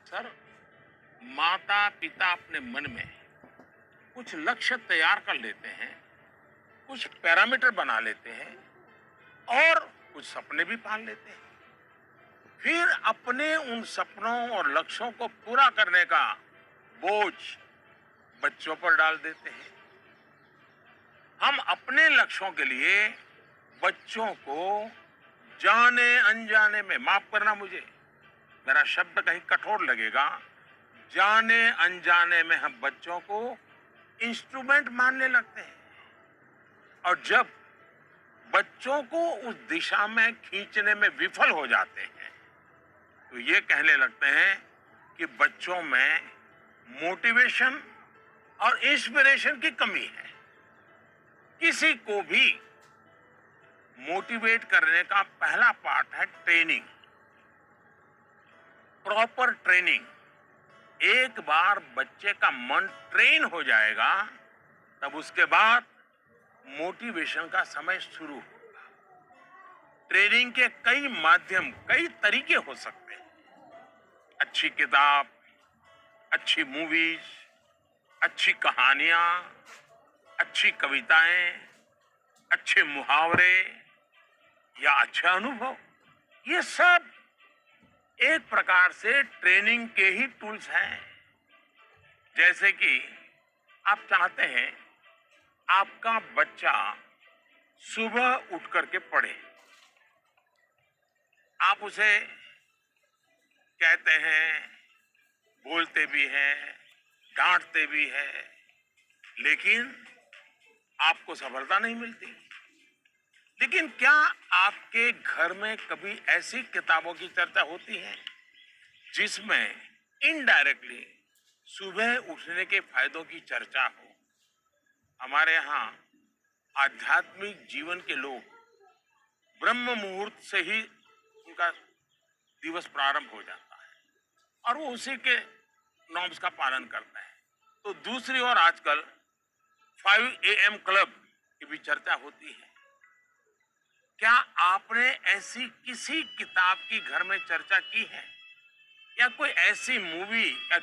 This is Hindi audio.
सर, माता पिता अपने मन में कुछ लक्ष्य तैयार कर लेते हैं, कुछ पैरामीटर बना लेते हैं और कुछ सपने भी पाल लेते हैं। फिर अपने उन सपनों और लक्ष्यों को पूरा करने का बोझ बच्चों पर डाल देते हैं। हम अपने लक्ष्यों के लिए बच्चों को जाने अनजाने में, माफ करना मुझे, मेरा शब्द कहीं कठोर लगेगा, जाने अनजाने में हम बच्चों को इंस्ट्रूमेंट मानने लगते हैं। और जब बच्चों को उस दिशा में खींचने में विफल हो जाते हैं तो ये कहने लगते हैं कि बच्चों में मोटिवेशन और इंस्पिरेशन की कमी है। किसी को भी मोटिवेट करने का पहला पार्ट है ट्रेनिंग, प्रॉपर ट्रेनिंग। एक बार बच्चे का मन ट्रेन हो जाएगा तब उसके बाद मोटिवेशन का समय शुरू होगा। ट्रेनिंग के कई माध्यम, कई तरीके हो सकते हैं। अच्छी किताब, अच्छी मूवीज, अच्छी कहानियां, अच्छी कविताएं, अच्छे मुहावरे या अच्छा अनुभव, ये सब एक प्रकार से ट्रेनिंग के ही टूल्स हैं। जैसे कि आप चाहते हैं आपका बच्चा सुबह उठ करके पढ़े, आप उसे कहते हैं, बोलते भी हैं, डांटते भी हैं, लेकिन आपको सफलता नहीं मिलती। लेकिन क्या आपके घर में कभी ऐसी किताबों की चर्चा होती है जिसमें इनडायरेक्टली सुबह उठने के फायदों की चर्चा हो? हमारे यहाँ आध्यात्मिक जीवन के लोग ब्रह्म मुहूर्त से ही उनका दिवस प्रारंभ हो जाता है और वो उसी के नॉर्म्स का पालन करते हैं। तो दूसरी ओर आजकल 5 AM क्लब की भी चर्चा होती है। क्या आपने ऐसी किसी किताब की घर में चर्चा की है या कोई ऐसी मूवी या